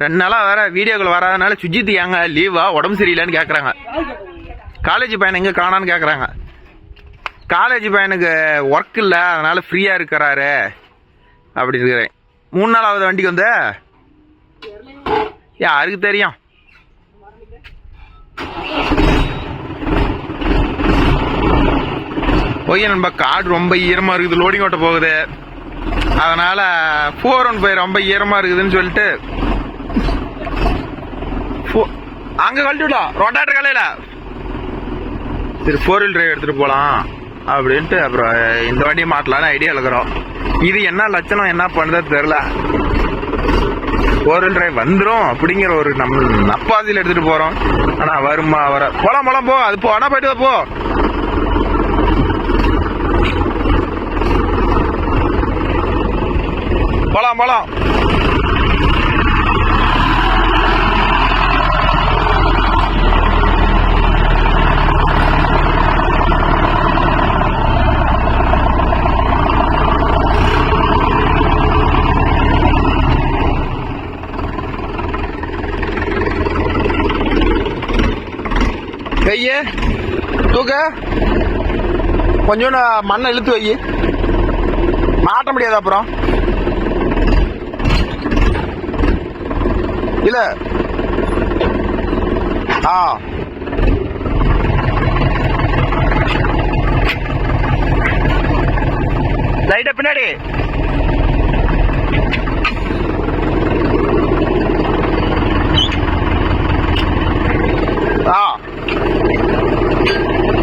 2 நாளா வேற வீடியோக்கள் வராதனால சுஜித் ஏங்க லீவா உடம்பு சரியில்லைன்னு கேட்குறாங்க. காலேஜ் பையன் எங்கே காணான்னு கேட்குறாங்க. காலேஜ் பையனுக்கு ஒர்க் இல்லை, அதனால ஃப்ரீயாக இருக்கிறாரு அப்படி இருக்கிறேன். 3 நாள் ஆகுது வண்டிக்கு வந்து. யாருக்கு தெரியும். ஓகே நண்பா, காடு ரொம்ப ஈரமாக இருக்குது, லோடிங் ஓட்ட போகுது. அதனால 415 ரொம்ப ஈரமாக இருக்குதுன்னு சொல்லிட்டு அங்கே கழட்டிவிடலாம் ரொட்டாட்டர் கலையில. சரி 4-wheel drive எடுத்துகிட்டு போகலாம் அப்படின்ட்டு அப்புறம் இந்த வண்டியை மாட்டலான்னு ஐடியா இருக்கிறோம். இது என்ன லட்சணம் என்ன பண்ணுறது தெரில. 4-wheel drive வந்துடும் அப்படிங்கிற ஒரு நம்ம நப்பாசியில் எடுத்துகிட்டு போகிறோம். ஆனால் வருமா வர போலாம் போ, அது போ, ஆனால் போயிட்டு போ. போலாம் கையே தூக்க கொஞ்சம் மண்ணை இழுத்து வை, மாட்ட முடியாது அப்புறம். இல்ல லைட்டா பின்னாடி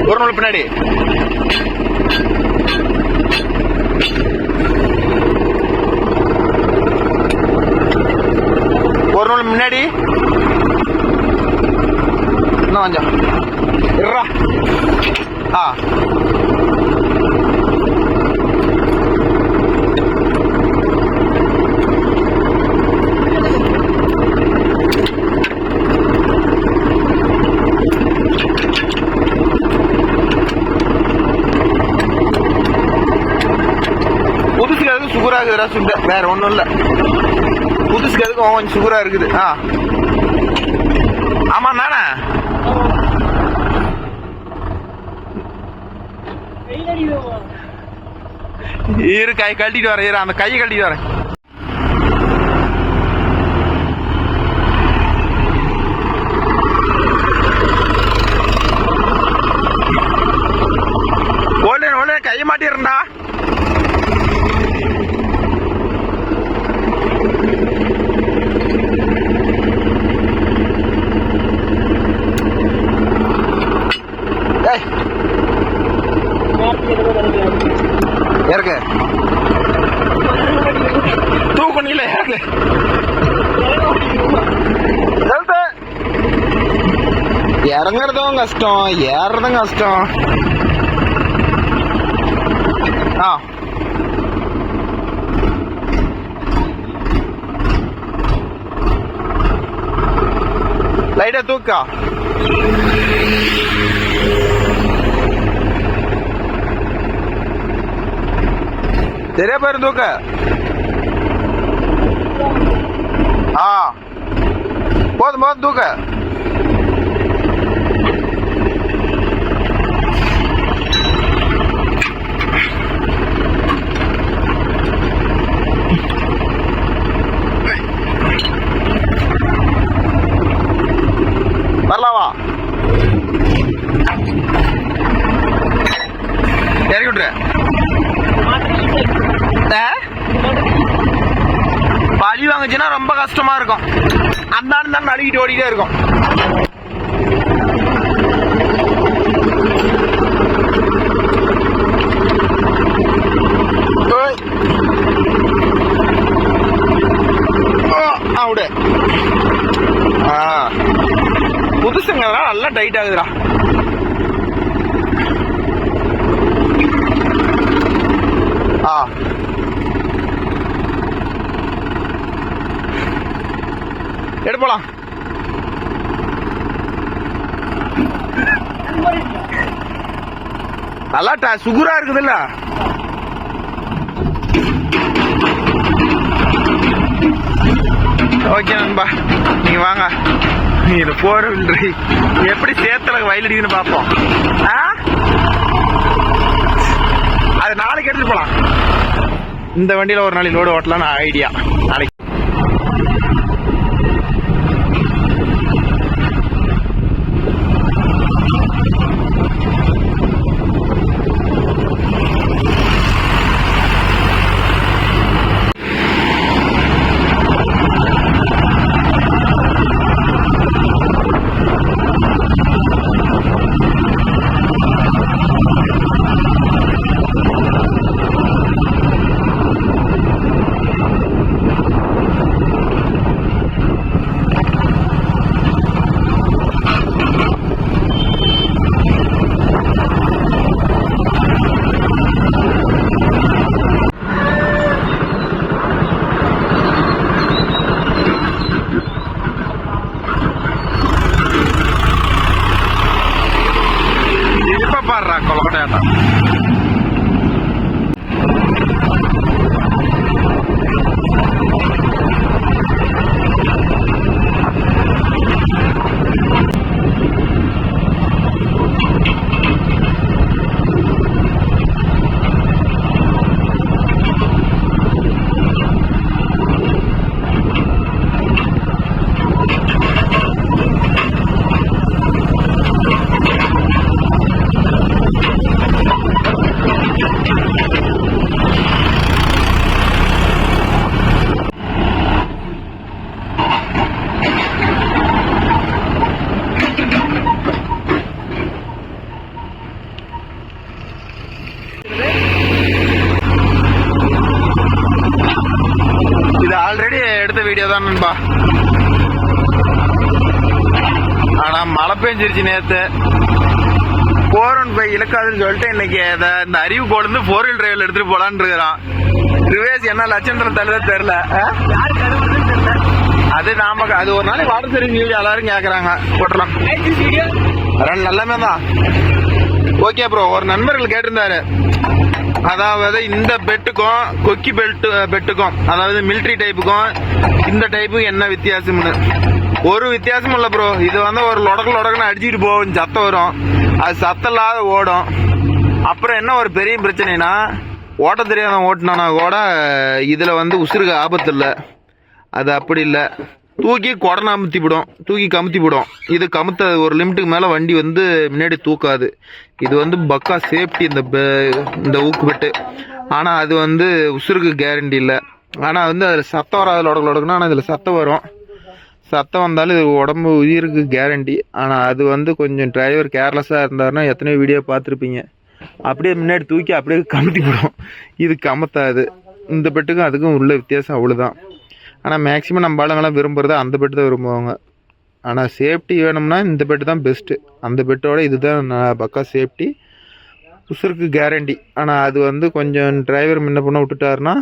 ஒரு நாள் பின்னாடி ஒரு நாள் முன்னாடி இன்னும் கொஞ்சம் இருறா. புதுசுக்கு அதுக்கு சுகரா இருக்குதுடா சுண்ட, வேற ஒன்றும் இல்லை. புதுசுக்கு அதுக்கு கொஞ்சம் சுகரா இருக்குது. ஆமா தானே. இரு கை கழட்டிட்டு வரேன், இரு அந்த கையை கழட்டிட்டு வரேன். ஓடனே கையை மாட்டிடுறா. இறக்கு தூக்கணில இறக்கு. இறங்குறதும் கஷ்டம், ஏறதும் கஷ்டம். லைட்டா தூக்கா. சரியா பேரு தூக்க. போதும் தூக்க. வரலாவா இறக்கி விட்டுரு. பழி வாங்குச்சுன்னா ரொம்ப கஷ்டமா இருக்கும். அந்த தான் நடுக்கிட்டு ஓடிட்டே இருக்கும். புதுசுங்களா நல்லா டைட் ஆகுதுடா. எடுப்பலாம். நல்லா சுகுரா இருக்குதுல்ல. ஓகே நண்பா, நீங்க வாங்க. இது போற எப்படி சேத்துல வயலடிக்குன்னு பார்ப்போம். அது நாளைக்கு எடுத்துட்டு போலாம். இந்த வண்டியில ஒரு நாளைக்கு லோடு ஓட்டலாம்னு ஐடியா. நாளைக்கு கொலக்கட்டையாட்டம். இது ஆல்ரெடி எடுத்த வீடியோ தான் நண்பா. ஆனா மழை பெஞ்சிருச்சு நேத்து. 415 இழுக்காதுன்னு சொல்லிட்டு இன்னைக்கு இந்த அறிவு கொண்டு 4 wheel டிரைவ்ல எடுத்துட்டு போலான்னு இருக்கிறான். ரிவேஸ் என்ன லட்சம் தருதா தெரியல. அது நாம அது ஒரு நாளைக்கு வாட்டர் சர்வீஸ் வீடியோ எல்லாரும் கேக்குறாங்க, போட்டலாம். எல்லாமே தான் ஓகே ப்ரோ. ஒரு நண்பர்கள் கேட்டிருந்தாரு, அதாவது இந்த பெட்டுக்கும் கொக்கி பெட்டுக்கும், அதாவது மிலிட்டரி டைப்புக்கும் இந்த டைப்புக்கும் என்ன வித்தியாசம்னு. ஒரு வித்தியாசமும் இல்ல ப்ரோ. இது வந்து ஒரு லொடக்குன்னு அடிச்சுட்டு போகும், சத்தம் வரும். அது சத்தம் இல்லாத ஓடும். அப்புறம் என்ன ஒரு பெரிய பிரச்சனைனா, ஓட்ட தெரியாத ஓட்டினா கூட இதுல வந்து உசுருக்கு ஆபத்து இல்லை. அது அப்படி இல்லை, தூக்கி கொடனை தூக்கி கமுத்தி விடும். இது கமுத்த ஒரு லிமிட்டுக்கு மேலே வண்டி வந்து முன்னாடி தூக்காது. இது வந்து பக்கா சேஃப்டி இந்த ஊக்கு பெட்டு. ஆனால் அது வந்து உசுருக்கு கேரண்டி இல்லை. ஆனால் வந்து அதில் சத்தம் வராது, லொடக்குன்னா. ஆனால் இதில் சத்தம் வரும். சத்தம் வந்தாலும் இது உடம்பு உயிருக்கு கேரண்டி. ஆனால் அது வந்து கொஞ்சம் டிரைவர் கேர்லெஸ்ஸாக இருந்தாருன்னா எத்தனையோ வீடியோ பார்த்துருப்பீங்க, அப்படியே முன்னாடி தூக்கி அப்படியே கமுத்தி விடும். இது கமுத்தாது. இந்த பெட்டுக்கும் அதுக்கும் உள்ள வித்தியாசம் அவ்வளோதான். ஆனால் மேக்ஸிமம் நம்ம ஆளுங்கெல்லாம் விரும்புறது அந்த பெட்டு தான் விரும்புவாங்க. ஆனால் சேஃப்டி வேணும்னா இந்த பெட்டு தான் பெஸ்ட்டு. அந்த பெட்டோட இதுதான் பக்கா சேஃப்டி, உசுருக்கு கேரண்டி. ஆனால் அது வந்து கொஞ்சம் டிரைவர் முன்ன பண்ண விட்டுட்டாருன்னா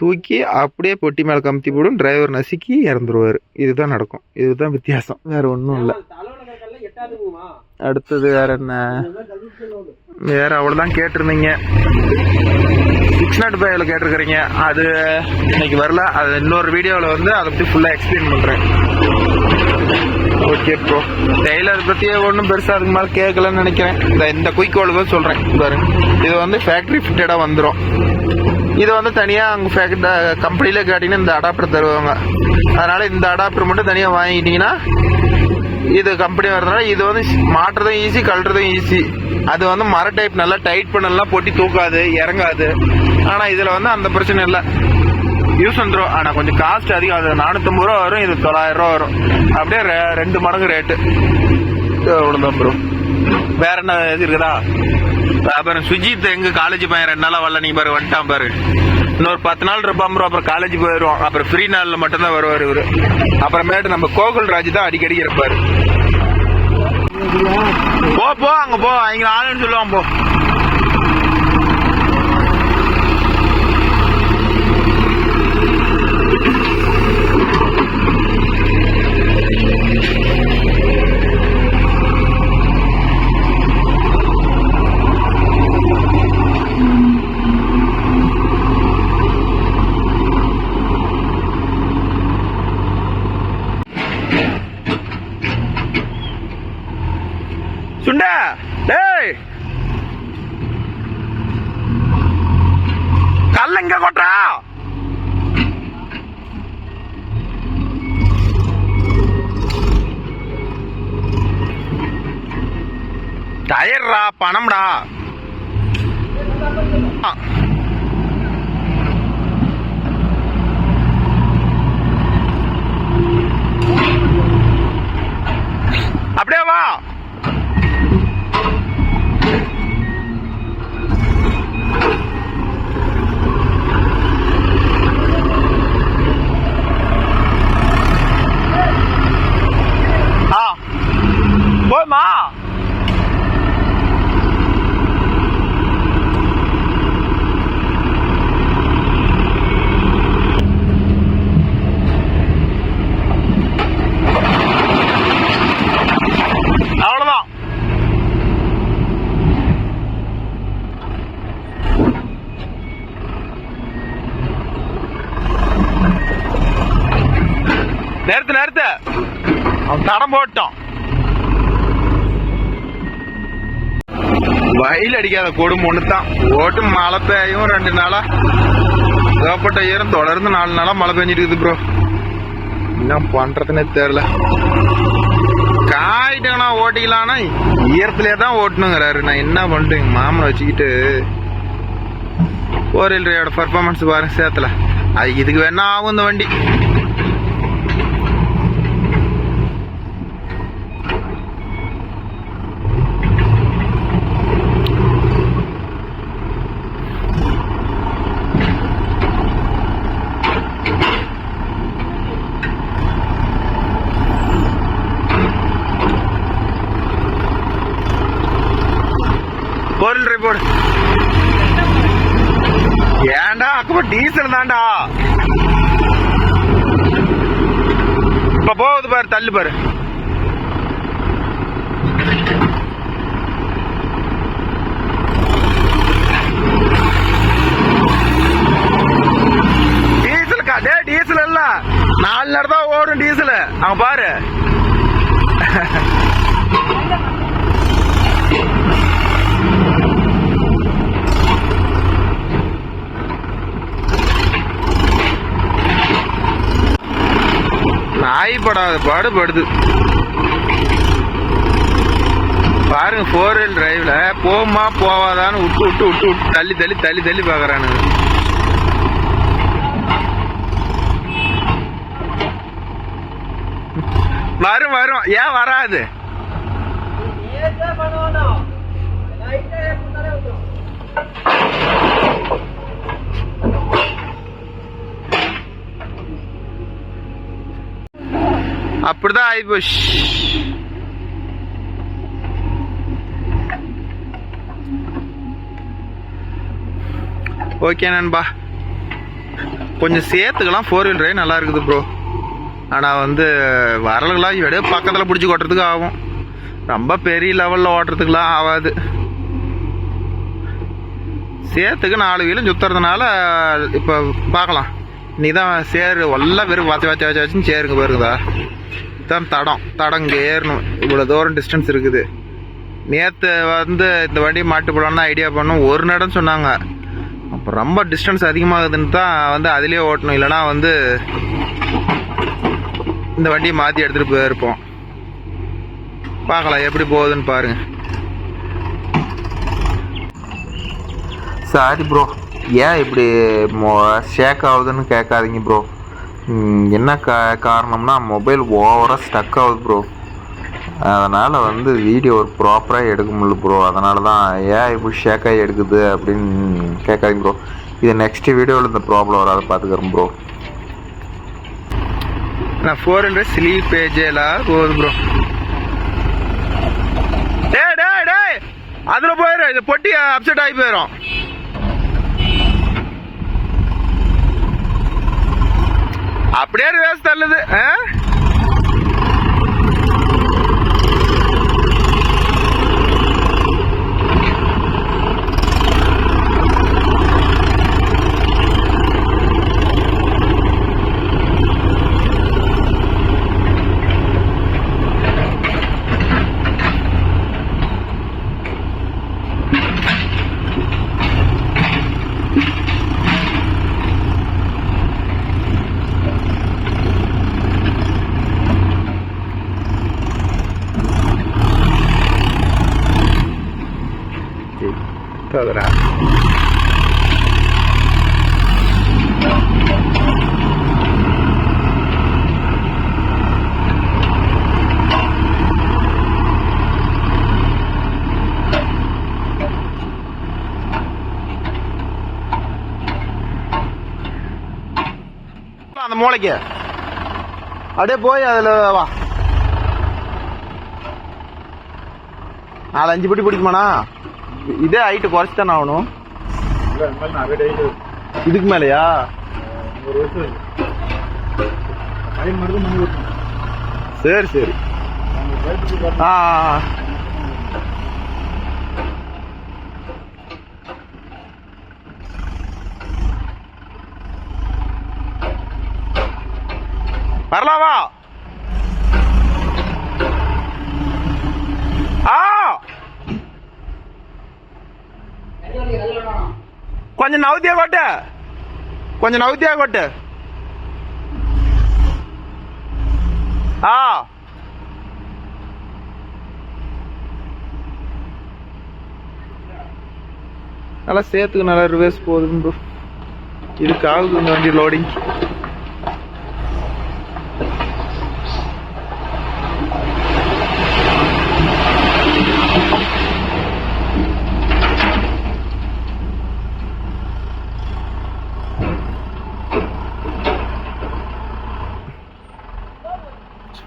தூக்கி அப்படியே பொட்டி மேலே கமுத்தி போடும், டிரைவர் நசுக்கி இறந்துருவார். இதுதான் நடக்கும். இதுதான் வித்தியாசம், வேறு ஒன்றும் இல்லை. அடுத்தது வேற என்ன, வேற அவ்வளோதான் கேட்டிருந்தீங்க. 605 கேட்டிருக்கிறீங்க, அது இன்னைக்கு வரல. அது இன்னொரு வீடியோவில் வந்து அதை பற்றி ஃபுல்லாக எக்ஸ்பிளைன் பண்ணுறேன். Okay bro. டெய்லர் பற்றியே ஒன்றும் பெருசாக அதுக்கு மேலே கேட்கலன்னு நினைக்கிறேன். இந்த குயிக்கோல் தான் சொல்கிறேன் பாருங்க. இது வந்து ஃபேக்ட்ரி ஃபிட்டடாக வந்துடும். இது வந்து தனியாக அங்கே கம்பெனியில் கேட்டிங்கன்னா இந்த அடாப்டர் தருவாங்க. அதனால் இந்த அடாப்டர் மட்டும் தனியாக வாங்கிட்டீங்கன்னா, இது கம்பெனி வரதுனால இது வந்து மாட்டுறதும் ஈஸி, கழட்டுறதும் ஈஸி. அது வந்து மர டைப் நல்லா டைட் பண்ணலாம், பொட்டி தூக்காது, இறங்காது. ஆனால் இதில் வந்து அந்த பிரச்சனை இல்லை, யூஸ் வந்துடும். ஆனால் கொஞ்சம் காஸ்ட் அதிகம். அது 450 ரூபா வரும், இது 900 ரூபா வரும். அப்படியே 2 மடங்கு ரேட்டு. அவ்வளோதான் ப்ரோ. வேற என்ன இருக்குதா பாரு. சுஜித் எங்க காலேஜ் பையன் 2 நாளா வரல. நீங்க பாரு வந்துட்டான் பாரு. இன்னொரு 10 நாள் இருப்பான் ப்ரோ. அப்புறம் காலேஜ் போயிடுவோம். அப்புறம் ஃப்ரீ நாள்ல மட்டும்தான் வருவார் இவரு. அப்புறமேட்டு நம்ம கோகுல் ராஜ் தான் அடிக்கடி இருப்பாரு. போ அங்க போ, அவங்க ஆளுன்னு சொல்லுவான் போ. டயர்ரா பணம்டா. அப்படியே வா. போய்மா. அவ்வளவுதான். நேரத்து அவன் தடம் போட்டோம். வயல் அடிக்காத கொடுமை ஒண்ணுதான். ஓட்டு மழை பெய்யும் 2 நாளா. ஏகப்பட்ட ஈரம் தொடர்ந்து 4 நாளா மழை பெஞ்சிட்டு இருக்குது ப்ரோ. என்ன பண்றதுன்னே தெரியல. காயிட்டா ஓட்டிக்கலாம்னா ஈரத்திலே தான் ஓட்டணுங்கிறாரு. நான் என்ன பண்றேன் மாமனை வச்சுக்கிட்டு. 4 பர்ஃபார்மன்ஸ் பாருங்க சேத்துல. அது இதுக்கு வேணா ஆகும் இந்த வண்டி. போடு. ஏன்டா அக்கப்ப டீசல் தான்டா. இப்ப போகுது பாரு, தள்ளு பாரு. டீசலுக்கா? டே டீசல் இல்ல, 4 நேரம் தான் ஓடும் டீசல். அவன் பாரு. நாய்படாத பாடுபடுது பாருங்க. 4 வீல் டிரைவ்ல போமா போவாதான்னு விட்டு தள்ளி பாக்குறானுங்க. வரும். ஏன் வராது? அப்படிதான் ஆயிப்போச்சு. ஓகே நண்பா, கொஞ்சம் சேர்த்துக்கலாம். 4 வீல் டிரைவ் நல்லா இருக்குது ப்ரோ. ஆனால் வந்து வரலுகளாம் விட பக்கத்தில் பிடிச்சி ஓட்டுறதுக்கு ஆகும். ரொம்ப பெரிய லெவலில் ஓட்டுறதுக்குலாம் ஆகாது. சேர்த்துக்கு 4 வீலும் சுற்றுறதுனால இப்போ பார்க்கலாம். நீ தான் சேரு எல்லாம் வெறும் வச்சுன்னு சேருங்க பாருங்கதா. தான் தடம் இங்கே ஏறணும். இவ்வளோ தூரம் டிஸ்டன்ஸ் இருக்குது. நேற்று வந்து இந்த வண்டி மாட்டு போடலான்னு ஐடியா பண்ணோம். 1 நடம் சொன்னாங்க. அப்போ ரொம்ப டிஸ்டன்ஸ் அதிகமாகுதுன்னு தான் வந்து அதிலே ஓட்டணும். இல்லைனா வந்து இந்த வண்டியை மாற்றி எடுத்துகிட்டு போயிருப்போம். பார்க்கலாம் எப்படி போகுதுன்னு பாருங்க. சாரி ப்ரோ, ஏன் இப்படி ஷேக் ஆகுதுன்னு கேட்காதீங்க ப்ரோ. என்ன காரணம்னா மொபைல் ஓவராக ஸ்டக் ஆகுது ப்ரோ. அதனால் வந்து வீடியோ ஒரு ப்ராப்பராக எடுக்க முடியல ப்ரோ. அதனால தான் ஏன் இப்படி ஷேக்காகி எடுக்குது அப்படின்னு கேட்காதீங்க ப்ரோ. இது நெக்ஸ்ட் வீடியோவில் இந்த ப்ராப்ளம் வராத பார்த்துக்கிறேன் ப்ரோ. நான் 400 ஸ்லீப் பேஜெல்லாம் போகுது ப்ரோ. டே அதில் போயிடும். இது பொட்டி அப்செட் ஆகி போயிடும். அப்படியே ரிவர்ஸ் தள்ளுது. கத்துறா. அந்த மூளைக்கு அப்படியே போய் அதுல வா. 4-5 பட்டி பிடிக்குமாண்ணா? இதே ஹைட்டு குறைச்சி தானே ஆகணும். இதுக்கு மேலையா? சரி சரி. வரலாவா? கொஞ்சம் நவுத்தியா கோட்டு, கொஞ்சம் நவுத்தியா கோட்டு. நல்லா சேர்த்துக்கு நல்லா ரிவேஸ் போகுது ப்ரோ. இதுக்கு ஆகுது இந்த வண்டி லோடிங்.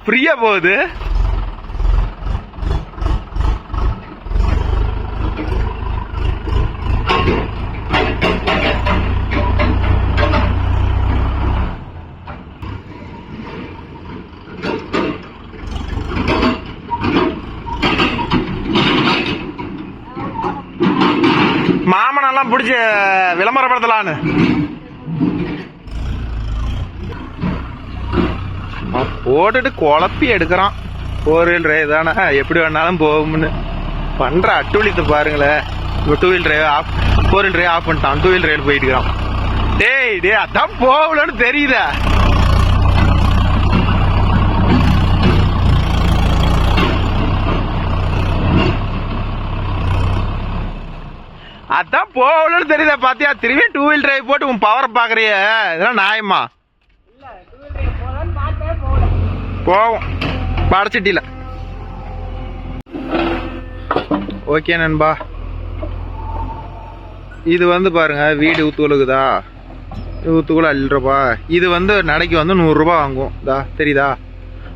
ஃப்ரீயா போகுது. மாமனெல்லாம் பிடிச்சி விளம்பரப்படுத்தலான்னு போட்டுட்டு குழப்பி எடுக்கிறான். 4 வீல் டிரைவ் தானே, எப்படி வேணாலும் போகும்னு பண்ற அட்டுவலித்தை பாருங்களேன். 2 wheel drive off, 4 wheel drive off பண்ணிட்டான், 2 வீல் டிரைவ் போயிட்டு இருக்கான். டேய் அதான் போகலன்னு தெரியுதா? அதான் போகலன்னு தெரியுதா? பாத்தியா, திரும்பி 2 வீல் டிரைவ் போட்டு உன் பவரை பாக்குறிய? இதெல்லாம் நியாயமா? போவோம் படச்சிட்டில. ஓகே நண்பா, இது வந்து பாருங்க வீடு ஊத்துக்குதா, ஊத்துக்குள்ள 7 ரூபா. இது வந்து நடைக்கு வந்து 100 ரூபா வாங்குவோம். தெரியுதா?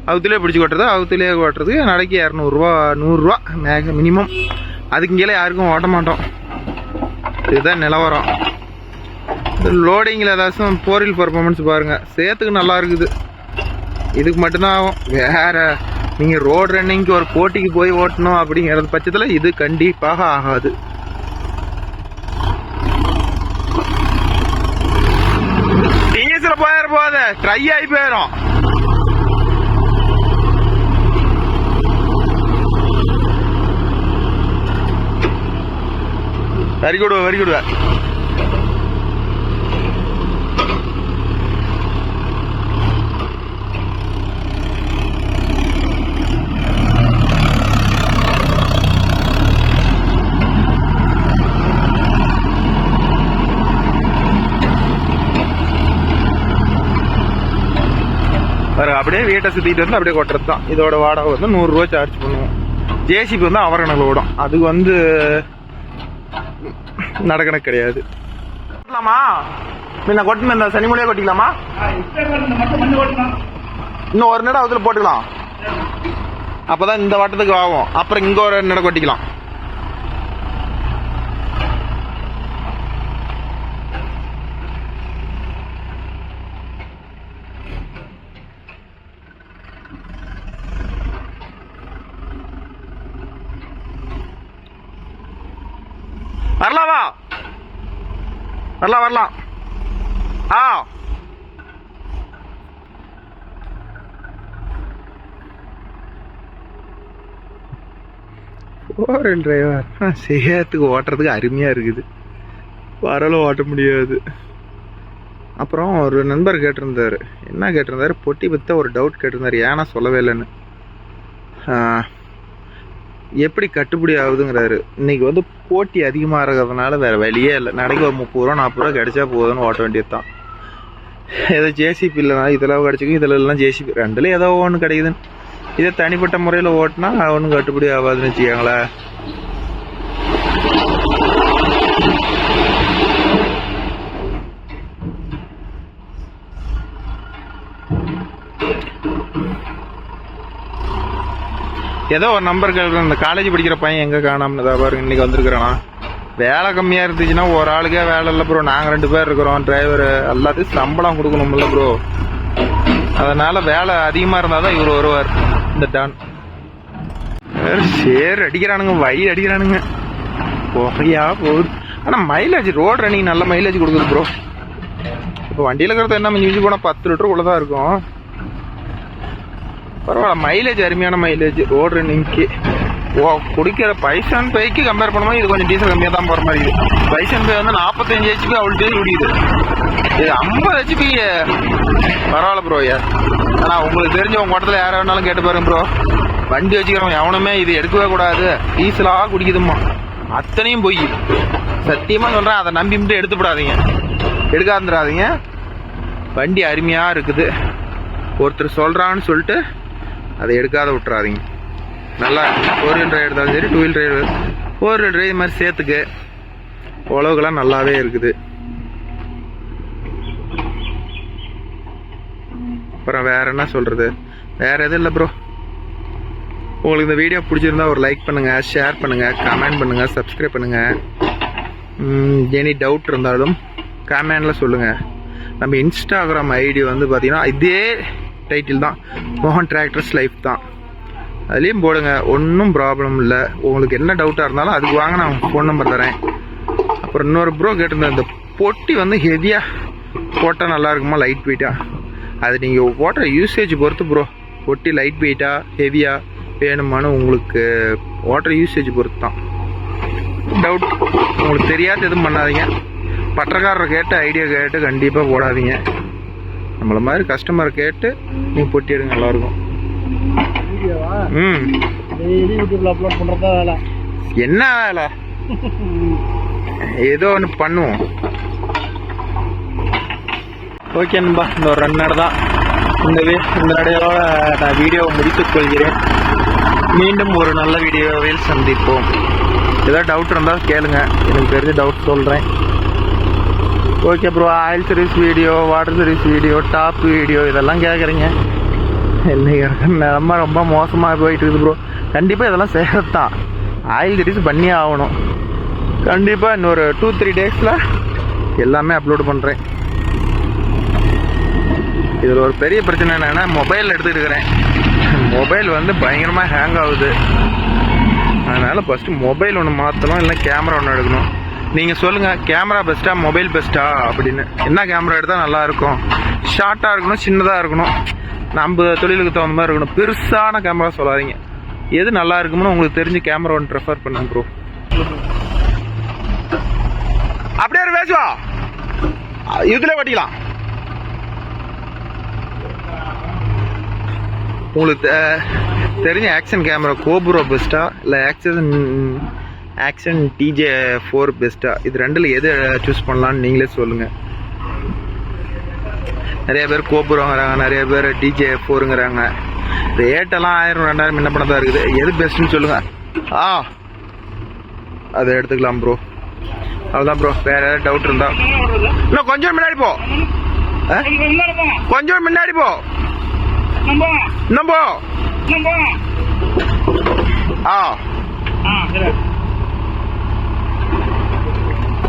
அவுத்துலேயே பிடிச்சி கொட்டுறது, அவுத்துலேயே ஓட்டுறது நடைக்கு 200 ரூபா, 100 ரூபா மினிமம். அதுக்கு கீழே யாருக்கும் ஓட்ட மாட்டோம். இதுதான் நிலவரம். லோடிங்கில் ஏதாச்சும் 4 வீல் பர்ஃபார்மன்ஸ் பாருங்க, சேத்துக்கு நல்லா இருக்குது. இதுக்கு மட்டும்தான் ஆகும். வேற நீங்க ரோடு ரன்னிங்க்கு ஒரு போட்டிக்கு போய் ஓட்டணும் அப்படிங்கறது பட்சத்துல இது கண்டிப்பாக ஆகாது. டீசல் போயிட போகுது, ட்ரை ஆகி போயிடும். Very good very good. அப்படியே வீட்டை சுத்திட்டு வந்து அப்படியே கொட்டுறது தான். இதோட வாடகை வந்து 100 ரூபா சார்ஜ் பண்ணுவோம். ஜேசிபி வந்து அவர் கணக்கில் ஓடும், அது வந்து நடக்கணக்கு கிடையாது. முன்ன கொட்டின இந்த சனிமொழியே கொட்டிக்கலாமா? இன்னும் ஒரு நடம் அதுல போட்டுக்கலாம், அப்பதான் இந்த வட்டத்துக்கு ஆகும். அப்புறம் இங்க ஒரு நடம் கொட்டிக்கலாம். வரலாவா? வரலாம் வரலாம். போறேன் டிரைவர், சேத்துக்கு ஓட்டுறதுக்கு அருமையா இருக்குது, வரலும் ஓட்ட முடியாது. அப்புறம் ஒரு நண்பர் கேட்டிருந்தாரு, என்ன கேட்டிருந்தாரு, பொட்டி பத்த ஒரு டவுட் கேட்டிருந்தாரு, ஏன்னா சொல்லவே இல்லைன்னு. எப்படி கட்டுப்படி ஆகுதுங்கிறாரு. இன்னைக்கு வந்து போட்டி அதிகமாக இருக்கிறதுனால வேறு வழியே இல்லை. நடைக்கு ஒரு 30 ரூபா 40 ரூபா கிடைச்சா போதுன்னு ஓட்ட வேண்டியது தான். ஏதோ ஜேசிபி இல்லைனா இதில் கிடச்சிக்கும், இதில் எல்லாம் ஜேசிபி, ரெண்டுல ஏதோ ஒன்று கிடைக்குதுன்னு. இதே தனிப்பட்ட முறையில் ஓட்டினா ஒன்றும் கட்டுப்படி ஆகாதுன்னு வச்சுக்கோங்களேன். ஏதோ ஒரு நம்பர் கேட்குறேன். இந்த காலேஜ் படிக்கிற பையன் எங்கே காணாமனதா பாருங்க. இன்னைக்கு வந்திருக்கிறேன்னா வேலை கம்மியாக இருந்துச்சுன்னா ஒரு ஆளுக்கே வேலை இல்லை ப்ரோ. நாங்கள் 2 பேர் இருக்கிறோம், டிரைவர் எல்லாத்தையும் சம்பளம் கொடுக்கணும்ல ப்ரோ. அதனால வேலை அதிகமாக இருந்தால் தான் இவர் வருவார். இந்த டான் சேர் அடிக்கிறானுங்க, வழி அடிக்கிறானுங்க, புகையா போகுது. ஆனால் மைலேஜ் ரோடு ரன்னிங் நல்ல மைலேஜ் கொடுக்குது ப்ரோ. இப்போ வண்டியில் இருக்கிறது என்ன மிஞ்சி போனால் 10 லிட்டருக்குள்ளே தான் இருக்கும். பரவாயில்ல, மைலேஜ் அருமையான மைலேஜ் ரோடு ரன்னிங்க்கு. குடிக்கிற பைசன் பைக்கு கம்பேர் பண்ணும்போது இது கொஞ்சம் டீசல் கம்மியாக தான் போகிற மாதிரி இருக்குது. பைசன் பை வந்து 45 HP அவ்வளோ டீசல் குடிக்குது. இது 50 HP பரவாயில்ல ப்ரோ. ஆனால் உங்களுக்கு தெரிஞ்ச உங்கள் இடத்துல யாரை வேணாலும் கேட்டு பாருங்க ப்ரோ. வண்டி வச்சுக்கிறவங்க எவனுமே இது எடுக்கவே கூடாது, டீசலாக குடிக்குதுமா, அத்தனையும் போய் சத்தியமாக சொல்கிறேன். அதை நம்பிட்டு எடுத்துப்படாதீங்க, எடுக்காந்துடாதீங்க. வண்டி அருமையாக இருக்குது. ஒருத்தர் சொல்கிறான்னு சொல்லிட்டு அதை எடுக்காத விட்டுறாதீங்க. நல்லா 4 வீல் டிரைவ் எடுத்தாலும் சரி, 2 வீல் டிரைவ், 4 வீல் டிரைவ் மாதிரி சேர்த்துக்கு உழவுகள்லாம் நல்லாவே இருக்குது. அப்புறம் வேற என்ன சொல்கிறது, வேற எதுவும் இல்லை ப்ரோ. உங்களுக்கு இந்த வீடியோ பிடிச்சிருந்தா ஒரு லைக் பண்ணுங்கள், ஷேர் பண்ணுங்கள், கமெண்ட் பண்ணுங்கள், சப்ஸ்கிரைப் பண்ணுங்கள். எனி டவுட் இருந்தாலும் கமெண்டில் சொல்லுங்கள். நம்ம இன்ஸ்டாகிராம் ஐடி வந்து பார்த்தீங்கன்னா இதே டைட்டில் தான், மோகன் டிராக்டர்ஸ் லைஃப் தான். அதுலேயும் போடுங்க, ஒன்றும் ப்ராப்ளம் இல்லை. உங்களுக்கு என்ன டவுட்டாக இருந்தாலும் அதுக்கு வாங்க, நான் ஃபோன் நம்பர் தரேன். அப்புறம் இன்னொரு ப்ரோ கேட்டிருந்தேன், இந்த பொட்டி வந்து ஹெவியாக போட்டால் நல்லா இருக்குமா லைட் வெயிட்டாக? அது நீங்கள் போட்ட யூசேஜ் பொறுத்து ப்ரோ. பொட்டி லைட் வெயிட்டாக ஹெவியாக வேணுமானு உங்களுக்கு வாட்டர் யூசேஜ் பொறுத்து தான். டவுட் உங்களுக்கு தெரியாத எதுவும் பண்ணாதீங்க. பட்டக்காரரை கேட்டு ஐடியா கேட்டு கண்டிப்பாக போடாதீங்க. நம்மள மாதிரி கஸ்டமரை கேட்டு நீங்கள் பொட்டி எடுங்க, நல்லாயிருக்கும். என்ன வேலை ஏதோ ஒன்று பண்ணுவோம். ஓகே நண்பா, இந்த ஒரு 2 நாள் தான் இந்த நடையோட நான் வீடியோவை முடித்துக் கொள்கிறேன். மீண்டும் ஒரு நல்ல வீடியோவில் சந்திப்போம். ஏதாவது டவுட் இருந்தால் கேளுங்க, எனக்கு தெரிஞ்ச டவுட் சொல்கிறேன். Okay bro, oil service video, water service video, top video இதெல்லாம் கேட்குறீங்க. நிலமை ரொம்ப மோசமாக போயிட்டு இருக்குது ப்ரோ. கண்டிப்பாக இதெல்லாம் செய்கிறது தான், ஆயில் சர்வீஸ் பண்ணியே ஆகணும். கண்டிப்பாக இன்னொரு 2-3 டேஸில் எல்லாமே அப்லோடு பண்ணுறேன். இதில் ஒரு பெரிய பிரச்சனை என்னென்னா, மொபைல் எடுத்துகிட்டு இருக்கிறேன். மொபைல் வந்து பயங்கரமாக ஹேங் ஆகுது. அதனால் ஃபஸ்ட்டு மொபைல் ஒன்று மாற்றணும், இல்லை கேமரா ஒன்று எடுக்கணும். நீங்கள் சொல்லுங்கள், கேமரா பெஸ்ட்டா மொபைல் பெஸ்ட்டா அப்படின்னு. என்ன கேமரா எடுத்தால் நல்லாயிருக்கும்? ஷார்ட்டாக இருக்கணும், சின்னதாக இருக்கணும், நம்ம தொழிலுக்கு தகுந்த மாதிரி இருக்கணும். பெருசான கேமரா சொல்லாதீங்க. எது நல்லா இருக்கும்னு உங்களுக்கு தெரிஞ்ச கேமரா ஒன்று ப்ரிஃபர் பண்ணுங்க ப்ரோ. அப்படியே பேசுவா இதில் வட்டிக்கலாம். உங்களுக்கு தெரிஞ்ச ஆக்ஷன் கேமரா கோப்ரோ பெஸ்ட்டா, இல்லை ஆக்ஷன் TJ4 பெஸ்ட்டா? இது 2ல் எது சூஸ் பண்ணலான்னு நீங்களே சொல்லுங்கள். நிறைய பேர் கோபுரங்கிறாங்க, நிறைய பேர் TJ4ங்கிறாங்க. ரேட்டெல்லாம் 1000-2000 முன்ன பணம் தான் இருக்குது. எது பெஸ்ட்டுன்னு சொல்லுங்கள். அதை எடுத்துக்கலாம் ப்ரோ. அவ்வளோதான் ப்ரோ. வேறு ஏதாவது டவுட் இருந்தா இன்னும் கொஞ்சம் முன்னாடி போ, கொஞ்சம் முன்னாடி போ, நம்போ.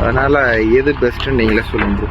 அதனால் எது பெஸ்ட்டுன்னு நீங்களே சொல்லுங்க ப்ரோ.